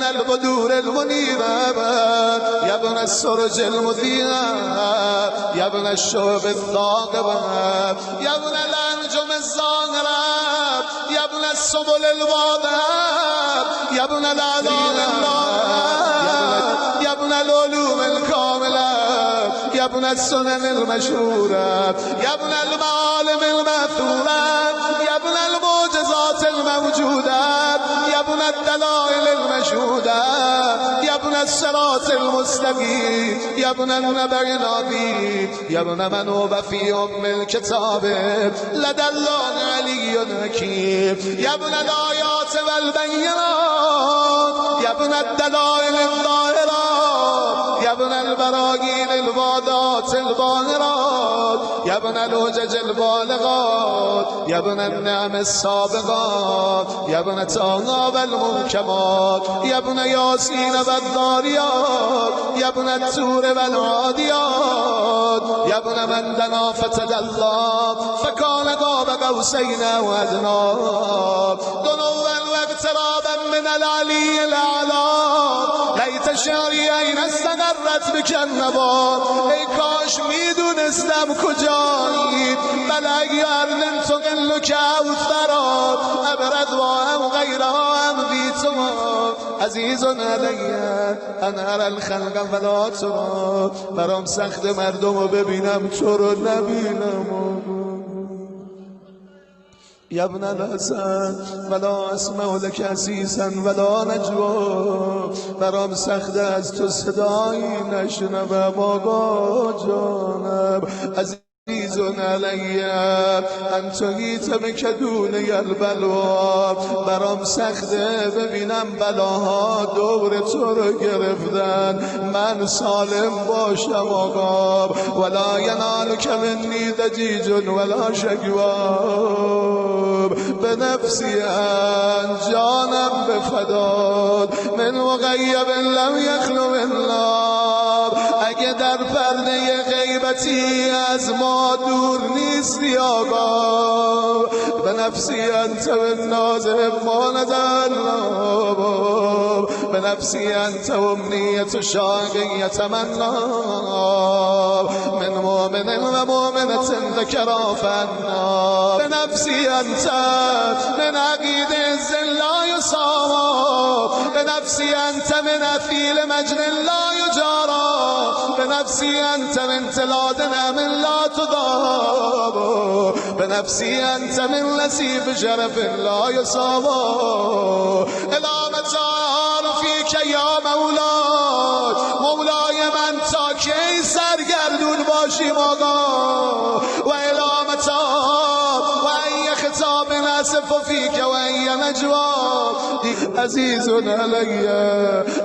البدور المنيرة يا ابن السرج المذيع يا ابن الشوب الثاقبة يا ابن الأنجم الزاهرة يا ابن السبل الواضحة يا ابن الأعلام يا ابن العلوم الكاملة يا ابن السنن المشهورة يا ابن المعالم المأثورة يا ابن المعجزات الموجودة يا ابن الدلائل المشهودة يا ابن الصراط المستقيم يا ابن النبأ العظيم يا ابن من هو في أم الكتاب لدى الله علي حكيم يا ابن الآيات والبينات يا ابن الدلائل الظاهرات يا ابن البراهين الواضحات الباهرات يا ابن الحجج البالغات يا ابن النعم السابقات يا ابن طه والمحكمات يا ابن ياسين والذاريات يا ابن التور والعاديات يا ابن من دنا فتدلى فكان قاب قوسين وادنى دنوا واقترابا من العلي الاعلى لیت شعری این استقرت بک النبات ای کاش میدونستم کجایی بل اگر ننتقل کوثرات ابرد و هم غیرها هم بی تو عزیز علی ان ارى الخلق ولا ترى برام سخت مردم رو ببینم تو رو نبینم يا ابن الحسن ولا اسمع لك عزيزا ولا نجوا برام سخت از تو صدایی نشنوم آقا جانم عزیز علی انت جیت بکدون البلوا برام سخته ببینم بلاها دور تو رو گرفتن من سالم باشم آقا ولا ینالک منی دجیج ولا شکوا به نفسی جانم بفداد من وغیب لم یخلو الله اگه در پرده غیبتی از ما دور نیستی آقا به نفسی انت بالناز ما ندلنا به نفسی انت امنیت شاقیت منا من مؤمن و مؤمنة ذکرا فنا به نفسی انت من عقید لا يصاب به نفسی انت من اثیل مجن لا يجارا به نفسی انت من تلاد نعم لا تضاب به نفسی انت من نصیب شرف لا يصاب الی متى فیک یا مولای مولای من تا کی سرگردون باشیم آقا و الی متى و ای خطاب ناسف فیک و ای نجوا عزیز علی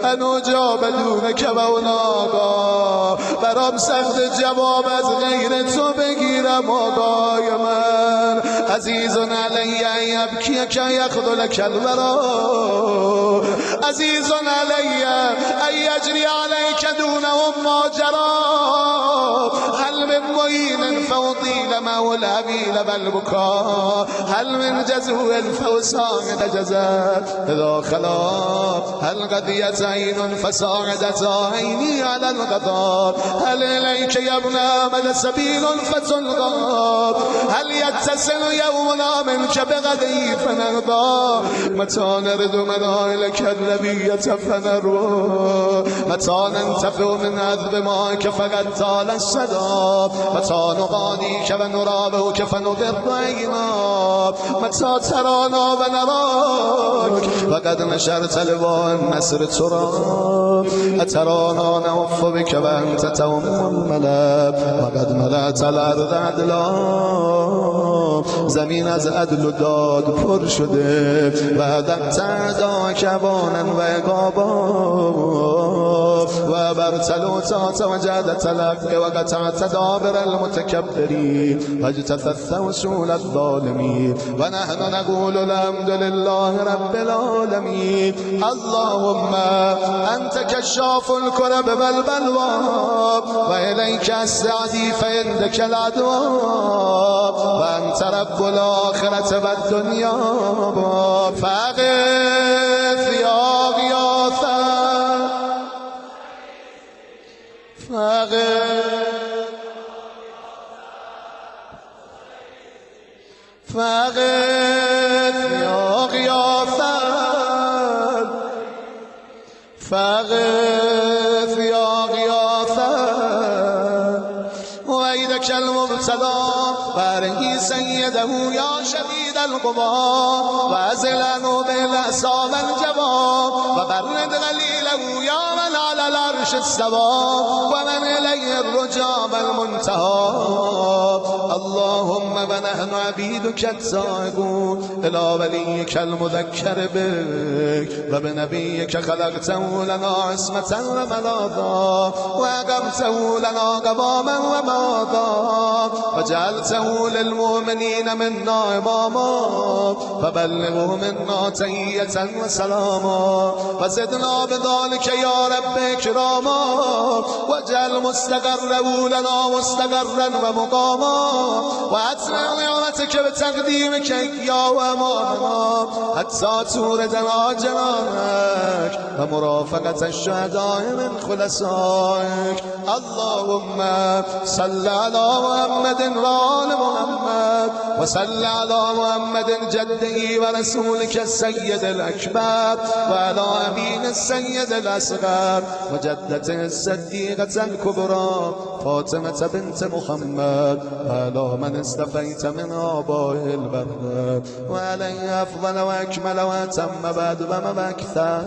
ان اجاب دونک مولانا برام سخت جواب از غیر تو بگیرم آقای من عزیز علی ان یبکیک یخذلک الورا عزیز علی ان یجری علیک دونهم ما جرا هل من معین فوطیل مولویل والبکا هل من جزو فوساقد جزت اذا خلاف هل قضیت عین فساعدت عینی علی القضا هل الیک یا ابن احمد سبیل فتلقا هل یتصل یومنا منک بغدی فنرضا متى نرد منائلک النبیت فنروا متى ننتفع من عذب ماک فقد طال الصدا متى نغانیک و نرابهک فنضر عینا متى ترانا و نراک فقد نشرت لواء النصر ترا اترانا نعف بك وانت توم الملأ وقد ملأت الارض عدلا زمین از عدل و داد پر شده و عدت اعدا کبانا و عقابا و برتلوتات و جهدت الحق و قطعت دابر المتکبرین و اجتثثت وصول الظالمین و نحن نقول الحمد لله رب العالمین اللهم انت کشاف الكرب والبلوى و الیک السعدی فعندک العدوى و انت رب الآخرة والدنيا فاغث یا غیاث فاغث يا غياثا ويدك المبتلى بارئ سيده يا شديد القضاء وازل عنه بالأسى والجواب وبرد غليله يا من على العرش استوى ومن إليه الرجاء والمنتهى اللهم ونحن عبيدك التائبون إلى وليك المذكر بك وبنبيك خلقته لنا عصمة وملاذا وأقمته لنا قواما وماذا وجعلته للمؤمنين منا إماما فبلغه منا تحية وسلاما وزدنا بذلك يا رب إكراما واجعل مستقره لنا مستقرا ومقاما وأتمع نعمتك بتقديمك يا وأمامنا حتى توردنا جنانك ومرافقة الشهداء من خلصائك اللهم صل على محمد وآل محمد وصل على محمد جده ورسولك السيد الأكبر وعلى أبينا السيد الأصغر وجدته الصديقة الكبرى فاطمة بنت محمد وعلى من استفيت من آبائه البر وعليه أفضل وأكمل وأتم بعد وما أكثر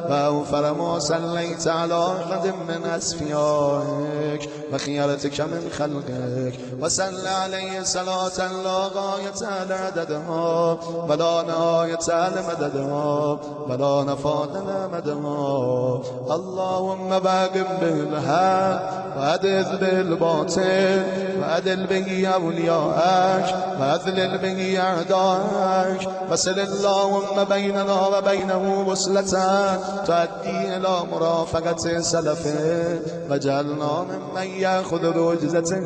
وأوفر ما صليت على أحد من أسفيائك وخيرتك من خلقك وصل عليه صلاة لا غاية لعددها ولا نهاية لمددها ولا نفاد لمدها اللهم باقم بالحق وأدذ بالباطل وأدل به أولياءك وأذلل به أعداءك وصل اللهم بيننا وبينه وصلة تؤدي إلى مرافقة سلفه وجعلنا ممن يأخذ برجزته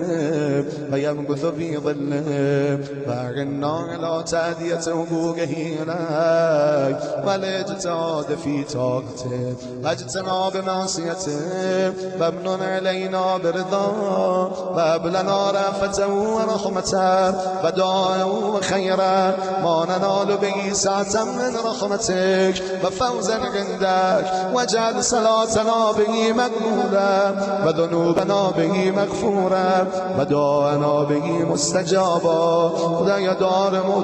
ويمكث في ظله وأعنا على تأدية حقوقه إليك والاجتهاد في طاعته واجتناب معصيته وامنن علينا برضاه وهب لنا رأفته ورحمته ودعاءه وخيرا ما ننال به سعة من رحمتك وفوزا عندك واجعل صلاتنا به مقبولا وذنوبنا به مغفورا ودعاءنا به مستجابا خدایا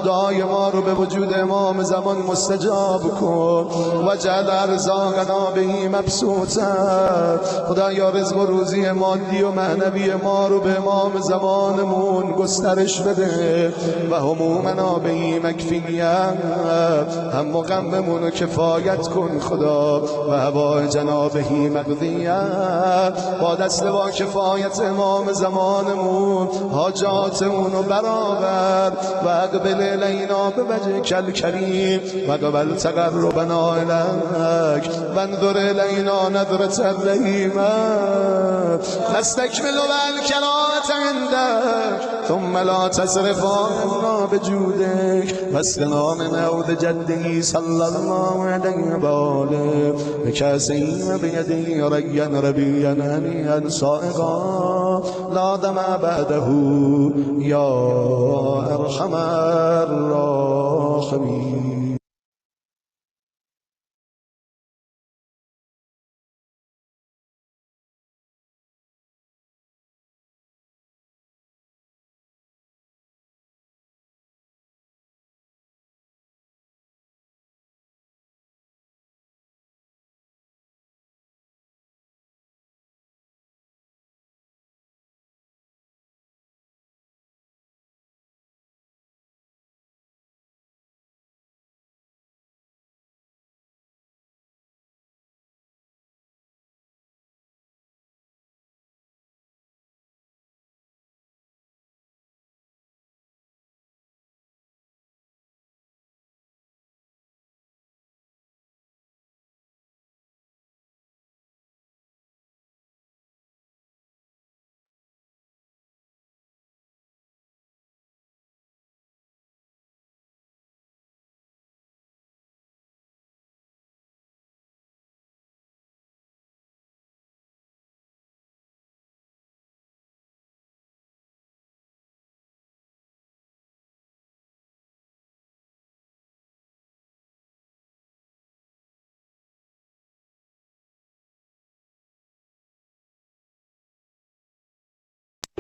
دعای ما رو به وجود امام زمان مستجاب کن واجعل ارزاقنا به مبسوطا خدایا رزق و روزی مادی و معنوی ما رو به امام زمانمون گسترش بده و همومنا به مکفیت هم و غممون رو کفایت کن خدا و هوایجنا بهی مقضیت با دست با کفایت امام زمانمون حاجاتمون رو برآور و اقبل الینا به وجهک الکریم و قبل تقربنا الیک و انظر الینا نظرة الرحیمة نستکمل الکرامة عندك ثم لا تصرف عنا بجودك واسقنا من حوض جده صلى الله عليه وآله بكاسه بيده ريا ربيا هنيئا صائغا لا دمع بعده يا أرحم الراحمين.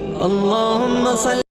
اللهم صل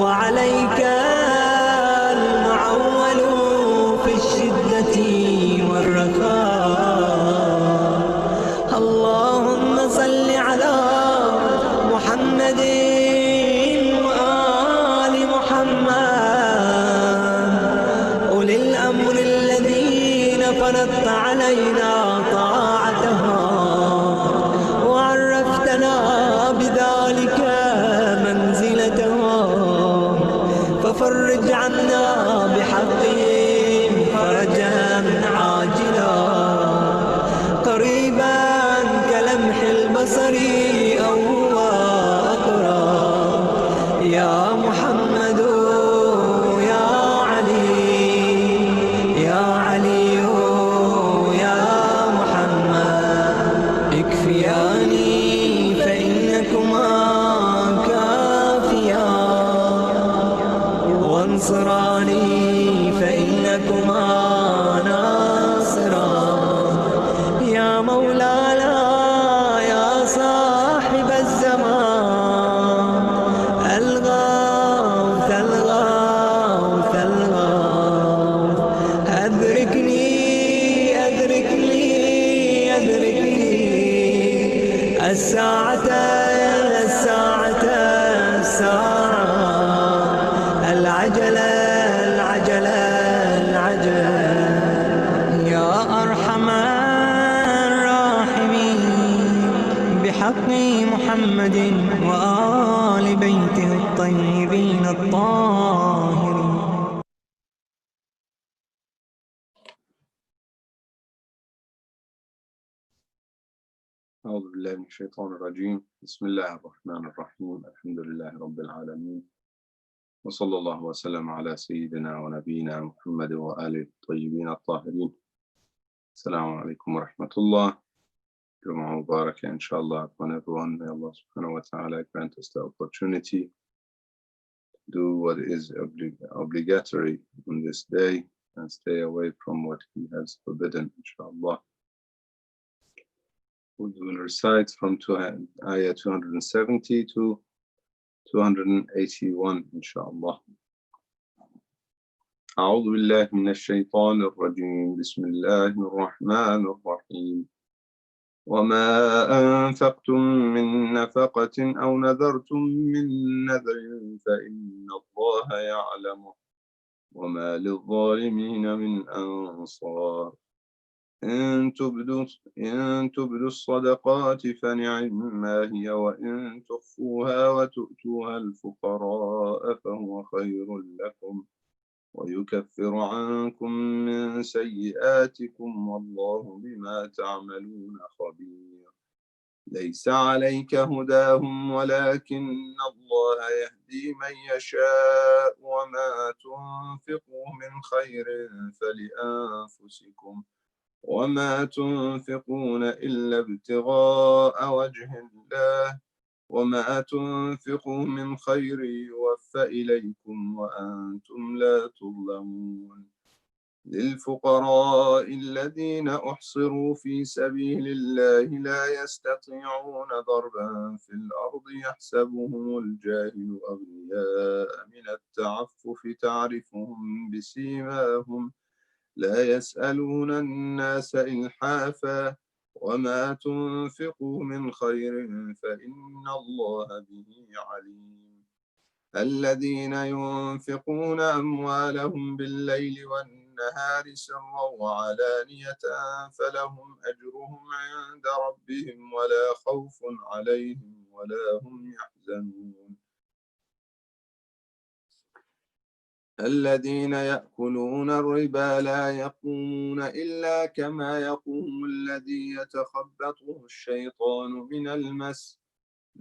وعليك المعول في الشدة والرخاء. اللهم صل على محمد وآل محمد أولي الأمر الذين فرضت علينا طاعتهم وعرفتنا بذلك منزلتهم، ففرج عنا بحقهم فرجا عاجلا قريبا كلمح البصر أو هو أقرب. يا محمد يا علي يا علي يا محمد اكفياني فإنكما وانصراني فإنكما ناصران. يا مولانا يا صاحب الزمان الغوث الغوث الغوث أدركني أدركني أدركني الساعة الساعة الساعة العجلة العجلة العجلة. يا أرحم الراحمين بحق محمد وآل بيته الطيبين الطاهرين. أعوذ بالله من الشيطان الرجيم. بسم الله الرحمن الرحيم. الحمد لله رب العالمين، وصلى الله وسلم على سيدنا ونبينا محمد وآله الطيبين الطاهرين. السلام عليكم ورحمة الله. Jumu'ah Mubarak, inshallah, upon everyone. May Allah subhanahu wa ta'ala grant us the opportunity to do what is obligatory on this day and stay away from what He has forbidden, inshallah. We will recite from ayah 270 to 281 inshallah. أعوذ بالله من الشيطان الرجيم. بسم الله الرحمن الرحيم. وما أنفقتم من نفقة أو نذرتم من نذر فإن الله يعلمه وما للظالمين من أنصار. إن تبدوا الصدقات فنعما هي وإن تخفوها وتؤتوها الفقراء فهو خير لكم ويكفر عنكم من سيئاتكم والله بما تعملون خبير. ليس عليك هداهم ولكن الله يهدي من يشاء وما تنفقوا من خير فلأنفسكم وما تنفقون إلا ابتغاء وجه الله وما تنفقوا من خير يوفى إليكم وأنتم لا تظلمون. للفقراء الذين أحصروا في سبيل الله لا يستطيعون ضربا في الأرض يحسبهم الجاهل أغنياء من التعفف تعرفهم بسيماهم لا يسألون الناس إلحافا وما تنفقوا من خير فإن الله به عليم. الذين ينفقون أموالهم بالليل والنهار والنهار سرا وعلانية فلهم أجرهم عند ربهم ولا خوف عليهم ولا هم يحزنون الذين يأكلون الربا لا يقومون إلا كما يقوم الذي يتخبطه الشيطان من المس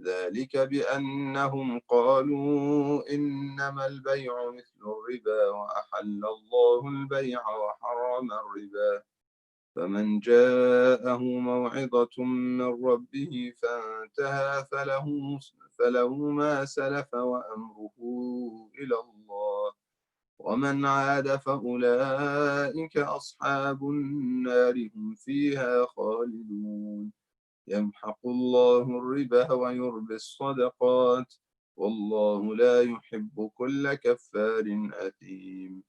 ذلك بأنهم قالوا إنما البيع مثل الربا وأحل الله البيع وحرم الربا فمن جاءه موعظة من ربه فانتهى فله ما سلف وأمره إلى الله ومن عاد فأولئك أصحاب النار هم فيها خالدون يمحق الله الربا ويربي الصدقات والله لا يحب كل كفار أثيم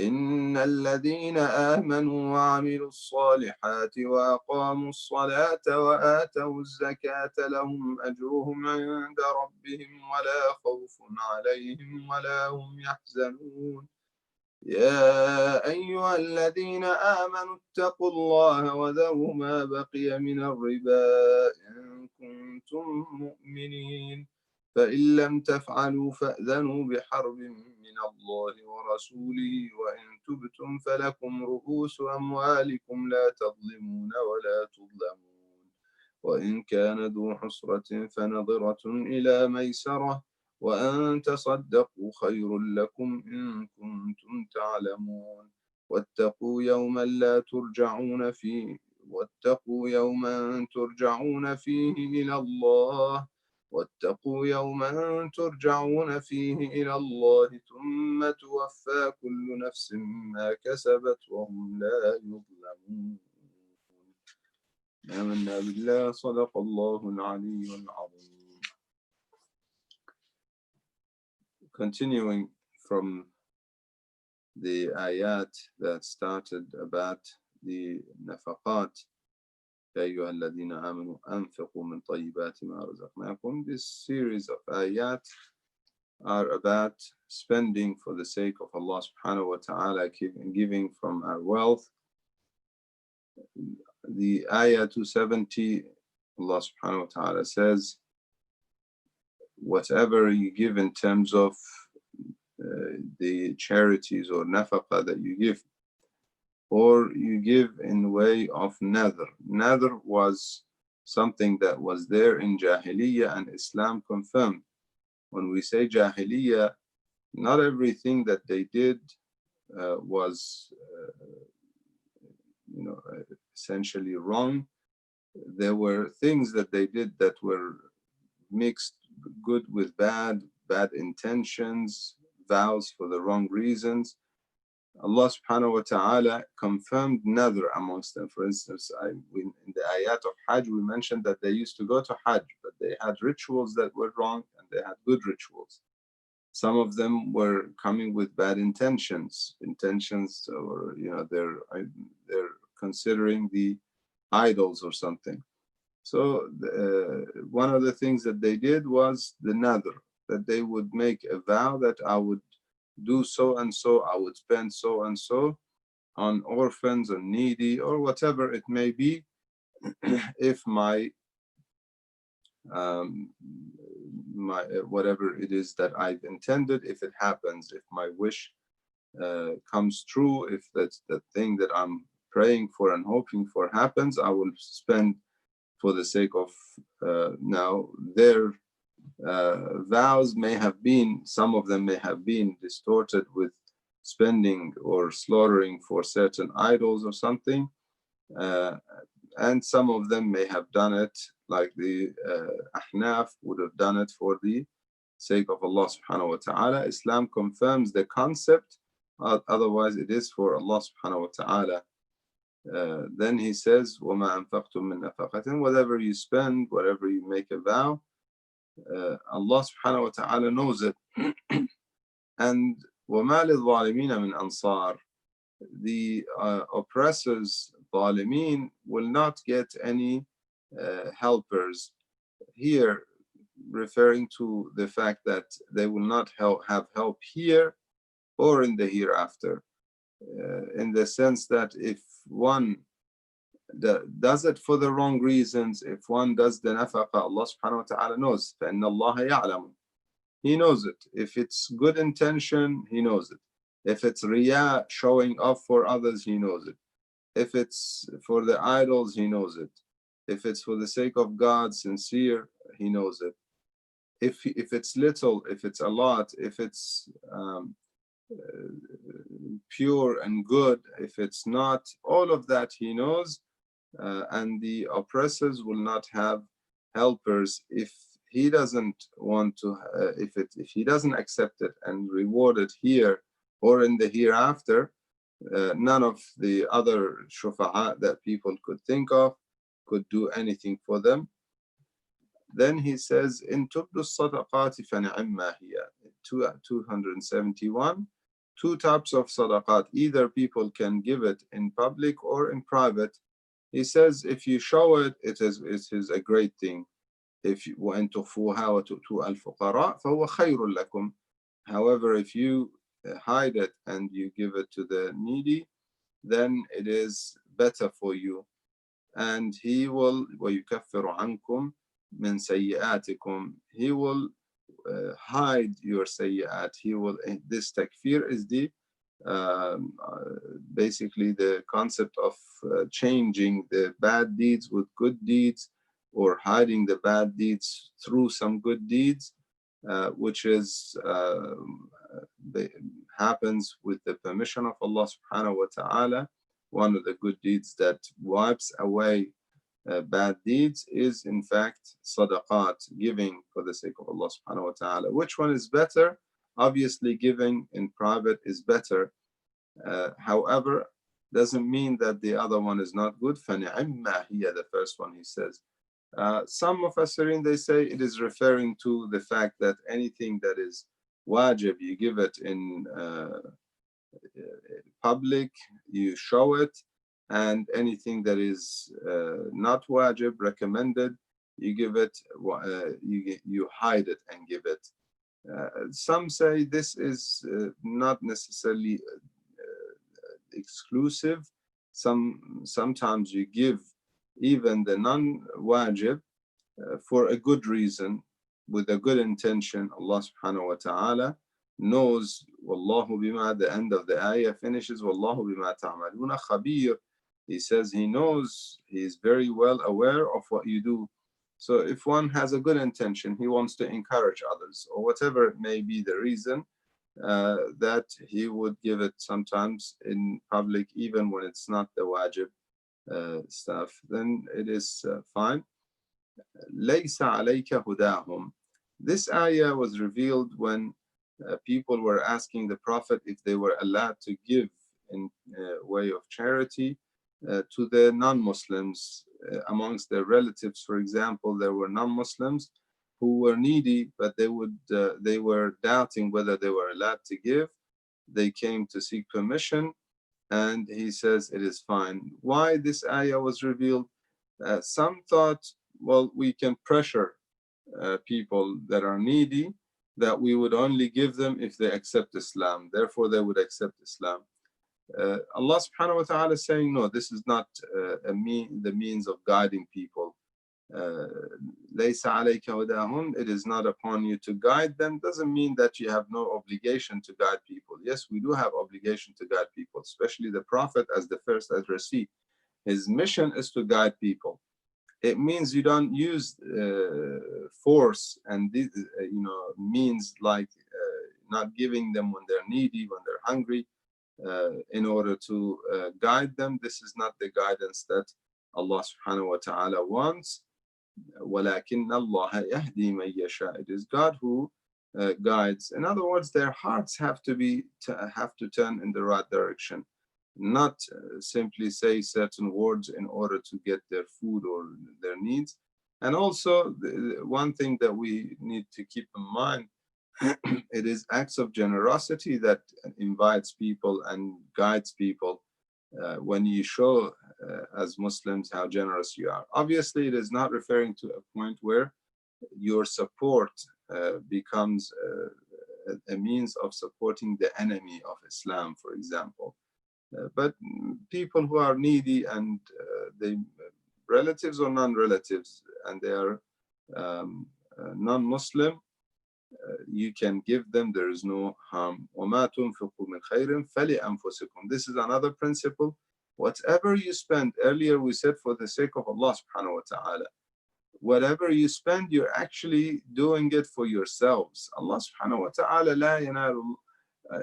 إن الذين آمنوا وعملوا الصالحات وأقاموا الصلاة وآتوا الزكاة لهم أجرهم عند ربهم ولا خوف عليهم ولا هم يحزنون يا أيها الذين آمنوا اتقوا الله وذروا ما بقي من الربا إن كنتم مؤمنين فإن لم تفعلوا فأذنوا بحرب من الله ورسوله وإن تبتم فلكم رؤوس أموالكم لا تظلمون ولا تظلمون وإن كان ذو حسرة فنظرة إلى ميسرة وأن تصدقوا خير لكم إن كنتم تعلمون واتقوا يوما ترجعون فيه إلى الله ثم توفى كل نفس ما كسبت وهم لا يظلمون آمنا بالله صدق الله العلي العظيم. Continuing from the ayat that started about the nafaqat, يا أيها الذين آمنوا أنفقوا من طيبات ما رزقناكم. This series of ayat are about spending for the sake of Allah subhanahu wa ta'ala, giving from our wealth. The ayah 270, Allah subhanahu wa ta'ala says, whatever you give in terms of the charities or nafaqah that you give, or you give in way of nadhr. Nadhr was something that was there in Jahiliyyah and Islam confirmed. When we say Jahiliyyah, not everything that they did was essentially wrong. There were things that they did that were mixed good with bad intentions, vows for the wrong reasons. Allah subhanahu wa ta'ala confirmed nadhr amongst them. For instance, in the ayat of Hajj, we mentioned that they used to go to Hajj, but they had rituals that were wrong and they had good rituals. Some of them were coming with bad intentions, or they're considering the idols or something. So one of the things that they did was the nadhr, that they would make a vow that I would do so and so, I would spend so and so on orphans or needy or whatever it may be, if my whatever it is that I've intended, if it happens, if my wish comes true, if that's the thing that I'm praying for and hoping for happens, I will spend for the sake of now their vows may have been, some of them may have been distorted with spending or slaughtering for certain idols or something, and some of them may have done it like the Ahnaf would have done it for the sake of Allah subhanahu wa ta'ala. Islam confirms the concept, otherwise it is for Allah subhanahu wa ta'ala. Then he says, وَمَا أَنفَقْتُم مِّن نَفَقَةٍ, whatever you spend, whatever you make a vow, Allah subhanahu wa ta'ala knows it. And وَمَا لِلظَّالِمِينَ مِنْ أَنصَارٍ, the oppressors, ظالمين, will not get any helpers. Here, referring to the fact that they will not have help here or in the hereafter. in the sense that if one does it for the wrong reasons, if one does the nafaqa, Allah subhanahu wa ta'ala knows. فَإِنَّ اللَّهَ يَعْلَمُ. He knows it. If it's good intention, He knows it. If it's riya, showing off for others, He knows it. If it's for the idols, He knows it. If it's for the sake of God, sincere, He knows it. If it's little, if it's a lot, if it's pure and good, if it's not, all of that He knows. And the oppressors will not have helpers if He doesn't want to, if He doesn't accept it and reward it here or in the hereafter. None of the other shufa'a that people could think of could do anything for them. Then he says, in tubdu sadaqati fani'imma hiya. 271. Two types of sadaqat. Either people can give it in public or in private. He says, if you show it, it is a great thing. If you وَإِن تُخْفُوهَا وَتُؤْتُوهَا الْفُقَرَاءَ فَهُوَ خَيْرٌ لَكُمْ. However, if you hide it and you give it to the needy, then it is better for you. And He will وَيُكَفِّرُ عَنْكُمْ مِنْ سَيِّئَاتِكُمْ. He will hide your sayyat. He will. This takfir is the basically the concept of changing the bad deeds with good deeds, or hiding the bad deeds through some good deeds, which is happens with the permission of Allah subhanahu wa ta'ala. One of the good deeds that wipes away bad deeds is in fact sadaqat, giving for the sake of Allah subhanahu wa ta'ala. Which one is better? Obviously giving in private is better. However, doesn't mean that the other one is not good. فَنِعِمَّا هِيَ, the first one he says. Some of Mufassirin, they say it is referring to the fact that anything that is wajib, you give it in public, you show it, and anything that is not wajib, recommended, you give it, you hide it and give it. Some say this is not necessarily exclusive. Sometimes you give even the non-wajib for a good reason, with a good intention. Allah subhanahu wa ta'ala knows. Wallahu bima, the end of the ayah finishes, Wallahu bima ta'maluna khabir. He says He knows, He is very well aware of what you do. So if one has a good intention, he wants to encourage others, or whatever it may be the reason, that he would give it sometimes in public, even when it's not the wajib stuff, then it is fine. لَيْسَ عَلَيْكَ هُدَاهُمْ. This ayah was revealed when people were asking the Prophet if they were allowed to give in way of charity to the non-Muslims amongst their relatives. For example, there were non-Muslims who were needy, but they were doubting whether they were allowed to give. They came to seek permission, and he says it is fine. Why this ayah was revealed? Some thought, well, we can pressure people that are needy, that we would only give them if they accept Islam. Therefore, they would accept Islam. Allah subhanahu wa ta'ala is saying, no, this is not the means of guiding people. لَيْسَ عَلَيْكَ هُدَاهُمْ. It is not upon you to guide them. Doesn't mean that you have no obligation to guide people. Yes, we do have obligation to guide people, especially the Prophet as the first addressee. His mission is to guide people. It means you don't use force and means like not giving them when they're needy, when they're hungry, in order to guide them. This is not the guidance that Allah subhanahu wa ta'ala wants. وَلَكِنَّ اللَّهَ يَهْدِي مَن يَشَاءُ. It is God who guides. In other words, their hearts have to turn in the right direction, not simply say certain words in order to get their food or their needs. And also, one thing that we need to keep in mind, it is acts of generosity that invites people and guides people. When you show as Muslims how generous you are. Obviously, it is not referring to a point where your support becomes a means of supporting the enemy of Islam, for example. But people who are needy and they relatives or non-relatives, and they are non-Muslim, you can give them, there is no harm. وَمَا تُنْفِقُوا مِنْ خَيْرٍ فَلِأَنفُسِكُمْ. This is another principle. Whatever you spend, earlier we said for the sake of Allah subhanahu wa ta'ala. Whatever you spend, you're actually doing it for yourselves. Allah subhanahu wa ta'ala la yanalu,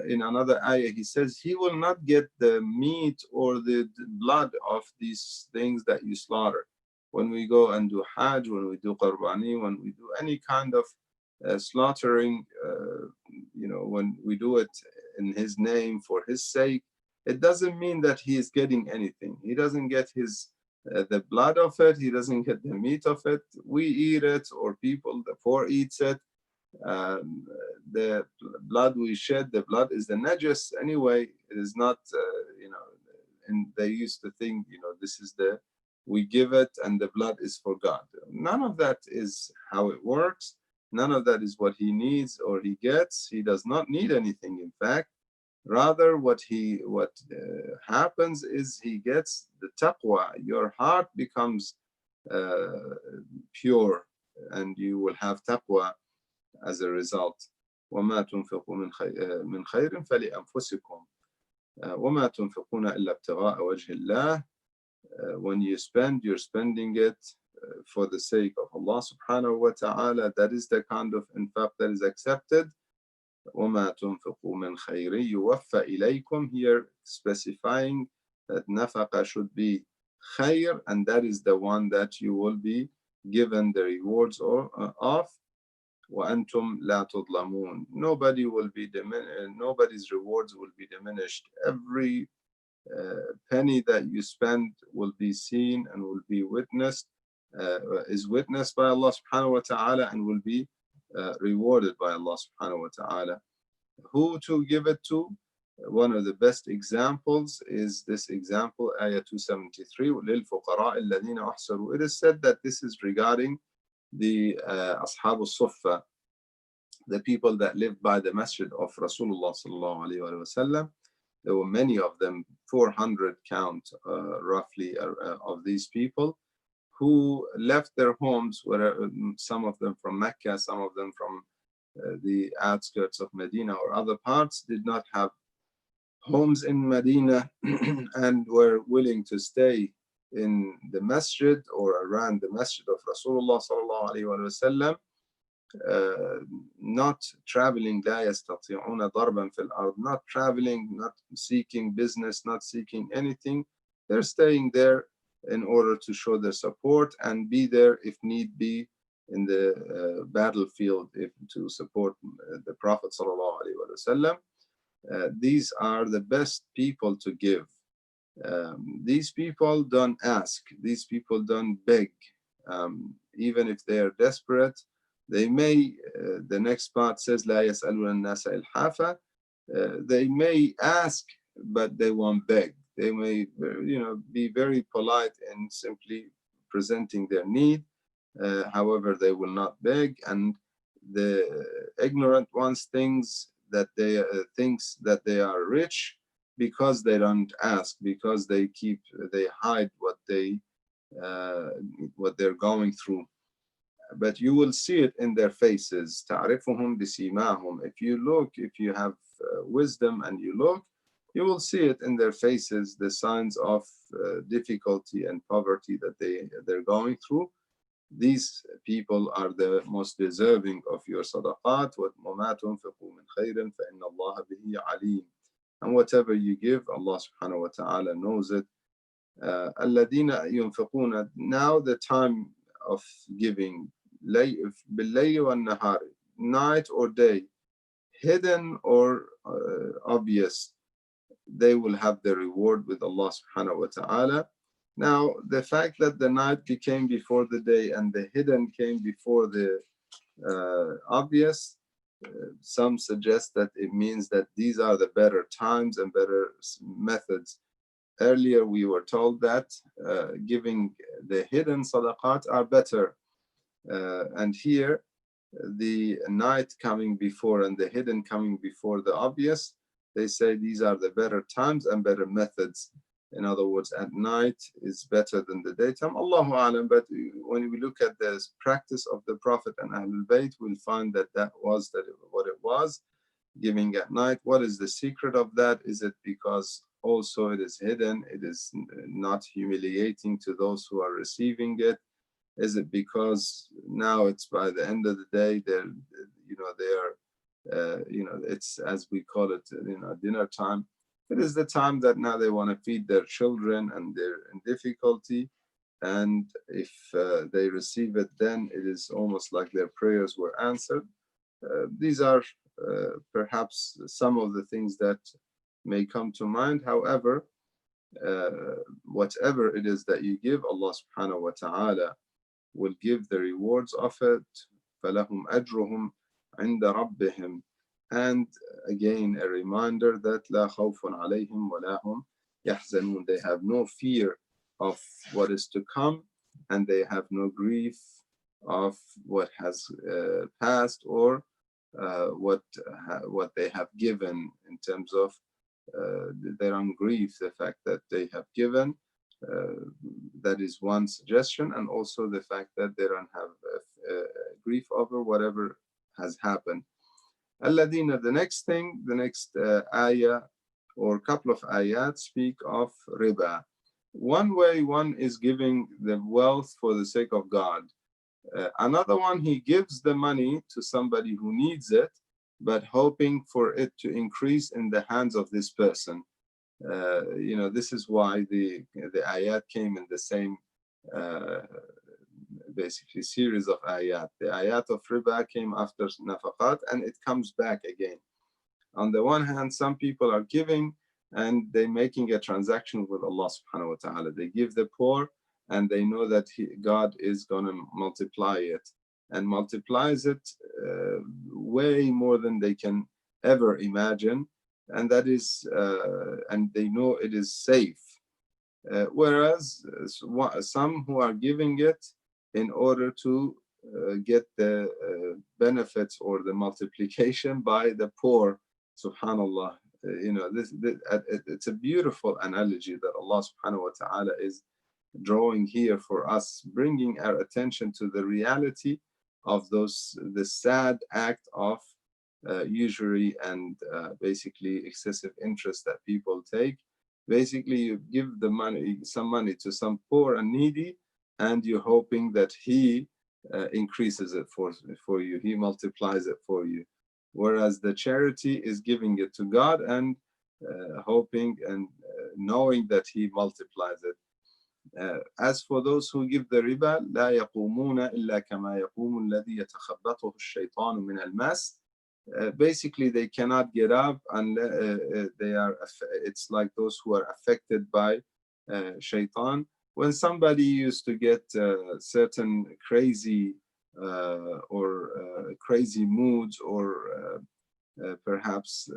in another ayah, he says, he will not get the meat or the blood of these things that you slaughter. When we go and do Hajj, when we do Qurbani, when we do any kind of slaughtering, when we do it in his name, for his sake, it doesn't mean that he is getting anything. He doesn't get the blood of it. He doesn't get the meat of it. We eat it, or people, the poor eats it. The blood we shed, the blood is the najas anyway. It is not, and they used to think, this is we give it and the blood is for God. None of that is how it works. None of that is what he needs or he gets. He does not need anything, in fact. Rather, what happens is he gets the taqwa. Your heart becomes pure, and you will have taqwa as a result. وَمَا تُنْفِقُوا مِنْ خَيْرٍ فَلِأَنفُسِكُمْ وَمَا تُنْفِقُونَ إِلَّا ابْتِغَاءَ وَجْهِ اللَّهِ. When you spend, you're spending it for the sake of Allah subhanahu wa ta'ala. That is the kind of infaq that is accepted. وَمَا تُنْفِقُوا مِنْ خَيْرٍ يُوَفَّ إِلَيْكُمْ, here specifying that nafaqa should be khair, and that is the one that you will be given the rewards of. وَأَنْتُمْ لَا تُظْلَمُونَ. Nobody's rewards will be diminished. Every penny that you spend will be seen and will be witnessed, is witnessed by Allah subhanahu wa ta'ala, and will be rewarded by Allah subhanahu wa ta'ala. Who to give it to? One of the best examples is this example, ayah 273, لِلْفُقَرَاءِ الَّذِينَ أَحْسَرُوا. It is said that this is regarding the Ashab al-Suffa, the people that lived by the masjid of Rasulullah sallallahu alayhi wa sallam. There were many of them, 400 count roughly of these people, who left their homes, some of them from Mecca, some of them from the outskirts of Medina or other parts, did not have homes in Medina and were willing to stay in the masjid or around the masjid of Rasulullah sallallahu alaihi wasallam, not traveling, لا يستطيعون ضربا في الأرض, not traveling, not seeking business, not seeking anything. They're staying there in order to show their support and be there if need be in the battlefield, to support the Prophet sallallahu alaihi wasallam. These are the best people to give. These people don't ask, these people don't beg. Even if they are desperate, they may, the next part says, لا يسألون الناس إلحافا. They may ask, but they won't beg. They may, be very polite and simply presenting their need. However, they will not beg. And the ignorant ones thinks that they are rich because they don't ask, because they hide what they're going through. But you will see it in their faces. تعرفهم بسيماهم. If you have wisdom and you look, you will see it in their faces, the signs of difficulty and poverty that they're going through. These people are the most deserving of your sadaqat. وَمَا تُنْفِقُوا مِنْ خَيْرٍ فَإِنَّ اللَّهَ بِهِ عَلِيمٌ. And whatever you give, Allah subhanahu wa ta'ala knows it. الَّذِينَ يُنْفِقُونَ. Now the time of giving, بِاللَّيْلِ وَالنَّهَارِ, night or day, hidden or obvious, they will have the reward with Allah subhanahu wa ta'ala. Now, the fact that the night came before the day and the hidden came before the obvious, some suggest that it means that these are the better times and better methods. Earlier, we were told that giving the hidden sadaqat are better. And here, the night coming before and the hidden coming before the obvious they say these are the better times and better methods. In other words, at night is better than the daytime. Allahu Alam, but when we look at the practice of the Prophet and Ahlul Bayt, we'll find that what it was, giving at night. What is the secret of that? Is it because also it is hidden? It is not humiliating to those who are receiving it? Is it because now it's by the end of the day, it's, as we call it, dinner time. It is the time that now they want to feed their children and they're in difficulty. And if they receive it, then it is almost like their prayers were answered. These are perhaps some of the things that may come to mind. However, whatever it is that you give, Allah subhanahu wa ta'ala will give the rewards of it. فَلَهُمْ أَجْرُهُمْ عِنْدَ رَبِّهِمْ. And again, a reminder that لَا خَوْفٌ عَلَيْهِمْ وَلَا هُمْ يَحْزَنُونَ. They have no fear of what is to come, and they have no grief of what has passed, or what they have given, in terms of their own grief, the fact that they have given. That is one suggestion, and also the fact that they don't have grief over whatever has happened. Alladina, the next ayah or couple of ayat speak of riba. One way one is giving the wealth for the sake of God. Another one, he gives the money to somebody who needs it, but hoping for it to increase in the hands of this person. This is why the ayat came in the same basically series of ayat. The ayat of riba came after nafaqat, and it comes back again. On the one hand, some people are giving and they're making a transaction with Allah subhanahu wa ta'ala. They give the poor and they know that God is going to multiply it, and multiplies it way more than they can ever imagine. And that is, and they know it is safe. Whereas some who are giving it in order to get the benefits or the multiplication by the poor, subhanallah. It's a beautiful analogy that Allah subhanahu wa ta'ala is drawing here for us, bringing our attention to the reality of the sad act of usury and basically excessive interest that people take. Basically, you give some money to some poor and needy, and you're hoping that he increases it for you, he multiplies it for you. Whereas the charity is giving it to God and hoping and knowing that he multiplies it. As for those who give the riba, لا يقومون إلا كما يقوم الذي يتخبطه الشيطان من المس. Basically, they cannot get up, and it's like those who are affected by shaitan. When somebody used to get certain crazy or crazy moods, or perhaps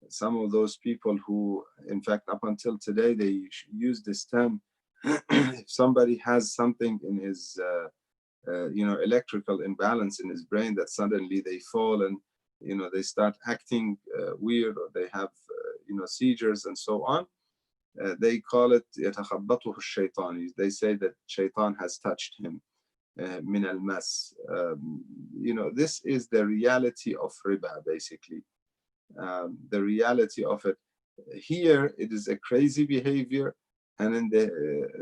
some of those people who, in fact, up until today, they use this term. If somebody has something in his electrical imbalance in his brain, that suddenly they fall and they start acting weird, or they have seizures and so on. They call it يتخبطه الشيطان. They say that shaitan has touched him. من المس. This is the reality of riba, basically. The reality of it. Here, it is a crazy behavior, and in the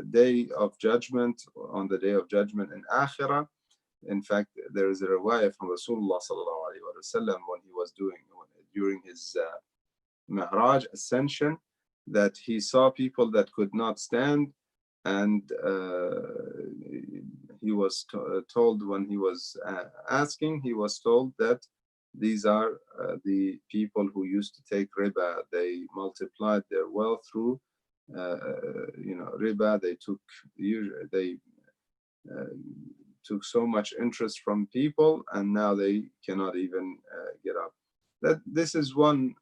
day of judgment, on the day of judgment in Akhirah, in fact, there is a riwayah from Rasulullah sallallahu alaihi wasallam when he was during his Mi'raj ascension, that he saw people that could not stand, and he was told, when he was asking, he was told that these are the people who used to take riba. They multiplied their wealth through riba. They took so much interest from people, and now they cannot even get up. This is one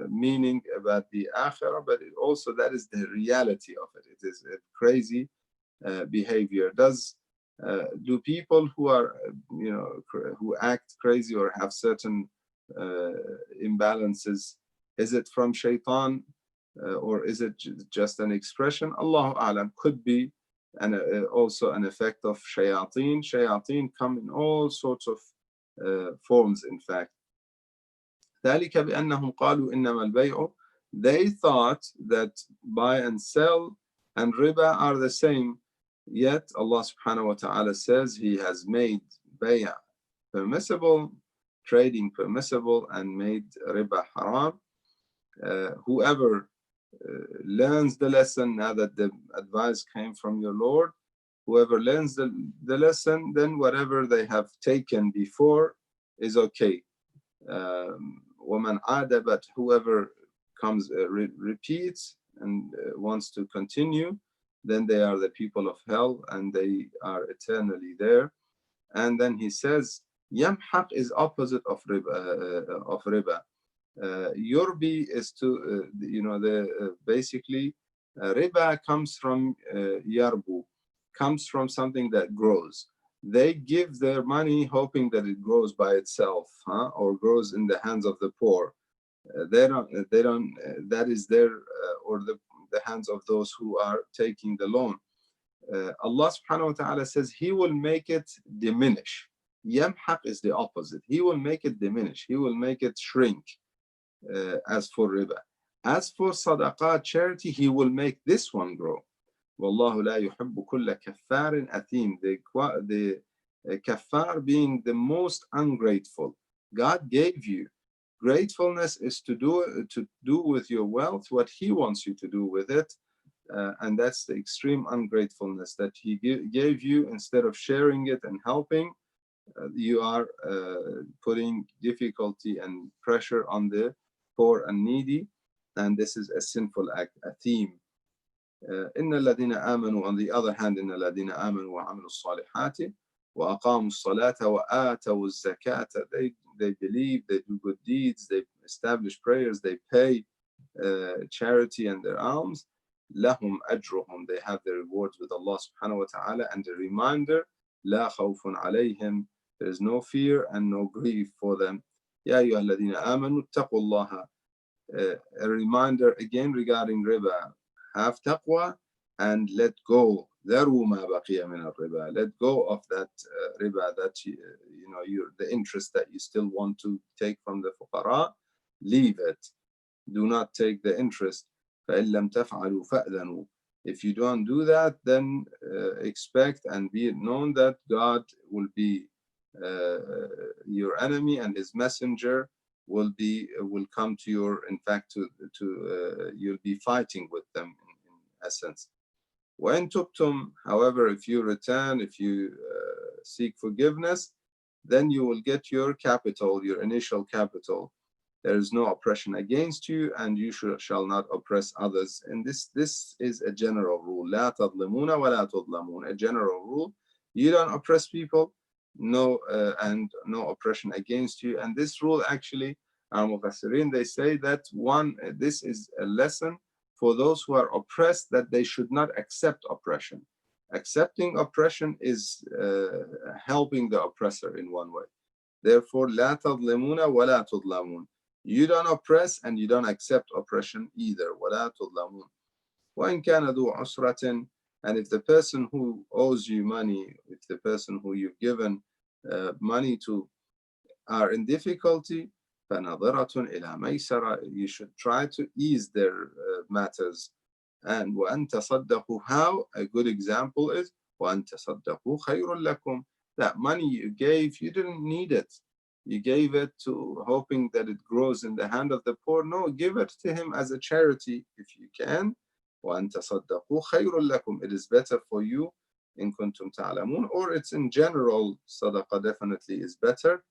meaning about the akhirah, but also that is the reality of it. It is a crazy behavior. Do people who are who act crazy or have certain imbalances Is it from shaitan or is it just an expression? Allahu A'lam. Could be also an effect of shayateen. Shayateen come in all sorts of forms, in fact. ذلك بأنهم قالوا إنما البيع. They thought that buy and sell and riba are the same. Yet Allah subhanahu wa ta'ala says He has made bay'a permissible, trading permissible, and made riba haram. Whoever learns the lesson, now that the advice came from your Lord, whoever learns the lesson, then whatever they have taken before is okay. وَمَنْ عَادَ, but whoever comes repeats and wants to continue, then they are the people of hell and they are eternally there. And then he says, Yamhaq is opposite of riba. Yurbi is to, basically, riba comes from yarbu, comes from something that grows. They give their money hoping that it grows by itself, or grows in the hands of the poor. They don't, that is their, or the hands of those who are taking the loan. Allah subhanahu wa ta'ala says He will make it diminish. Yamhaq is the opposite. He will make it diminish. He will make it shrink. As for riba. As for sadaqah, charity, He will make this one grow. Wallahu la yuhibbu kulla kaffarin athim. The kaffar being the most ungrateful. God gave you. Gratefulness is to do with your wealth what He wants you to do with it. And that's the extreme ungratefulness that He gave you. Instead of sharing it and helping, you are putting difficulty and pressure on the poor and needy, and this is a sinful act, a theme. إن الذين آمنوا, on the other hand, إن الذين آمنوا وعملوا الصالحات وأقاموا الصلاة وآتوا الزكاة. They believe, they do good deeds, they establish prayers, they pay charity and their alms. لهم أجرهم, they have their rewards with Allah subhanahu wa ta'ala. And a reminder, لا خوف عليهم, there is no fear and no grief for them. يا أيها الذين آمنوا اتقوا الله. A reminder again regarding riba. Have taqwa and let go. ذروا ما بقي من الربا. Let go of that riba, that the interest that you still want to take from the fuqara. Leave it. Do not take the interest. فإن لم تفعلوا فأذنوا. If you don't do that, then expect and be it known that God will be your enemy, and His messenger will come to your, in fact, you'll be fighting with them in essence. وَإِن تُبْتُمْ, however, if you return, if you seek forgiveness, then you will get your capital, your initial capital. There is no oppression against you, and you shall not oppress others. And this is a general rule. لا تظلمون ولا تظلمون. A general rule. You don't oppress people, and no oppression against you. And this rule, actually, our Mufassirin, they say that this is a lesson for those who are oppressed, that they should not accept oppression. Accepting oppression is helping the oppressor in one way. Therefore, لا تظلمون ولا تظلمون. You don't oppress and you don't accept oppression either. ولا تظلمون. وإن كان ذو عسرة, and if the person who owes you money, if the person who you've given money to are in difficulty, فنظرة إلى ميسرة, you should try to ease their matters. And وأن تصدقوا, how? A good example is وأن تصدقوا خير لكم. That money you gave, you didn't need it. You gave it to hoping that it grows in the hand of the poor. No, give it to him as a charity if you can. وأن تصدقوا خير لكم. It is better for you إن كنتم تعلمون. Or it's in general, sadaqah definitely is better.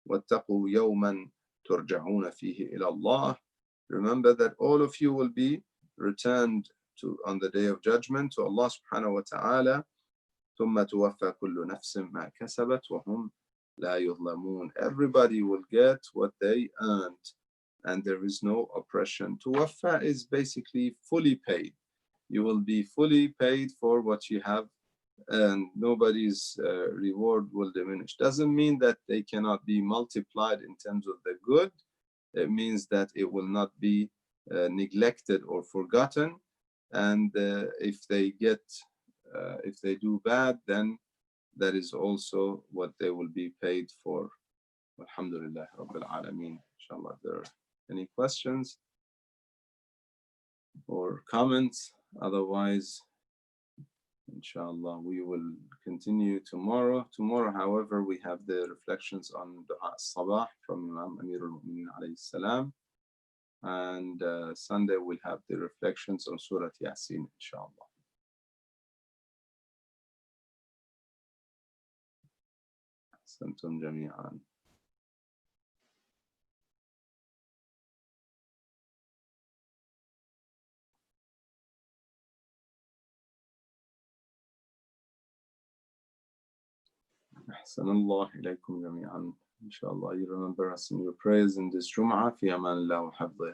واتقوا يوما ترجعون فيه إلى الله. Remember that all of you will be returned on the day of judgment to Allah subhanahu wa ta'ala. ثم توفى كل نفس ما كسبت وهم لا يظلمون. Everybody will get what they earned, and there is no oppression. توفى is basically fully paid. You will be fully paid for what you have, and nobody's reward will diminish. Doesn't mean that they cannot be multiplied in terms of the good, it means that it will not be neglected or forgotten. And if they do bad, then that is also what they will be paid for. Alhamdulillah Rabbil Alameen. Inshallah, if there are any questions or comments. Otherwise, inshallah, we will continue tomorrow. Tomorrow, however, we have the reflections on Dua Sabah from Imam Amir al-Mu'minin alayhi salam. And Sunday, we'll have the reflections on Surah Yasin, inshallah. أحسنتم جميعا. أحسن الله إليكم جميعا. Inshallah, you remember us in your prayers in this Jum'ah. في أمان الله وحفظه.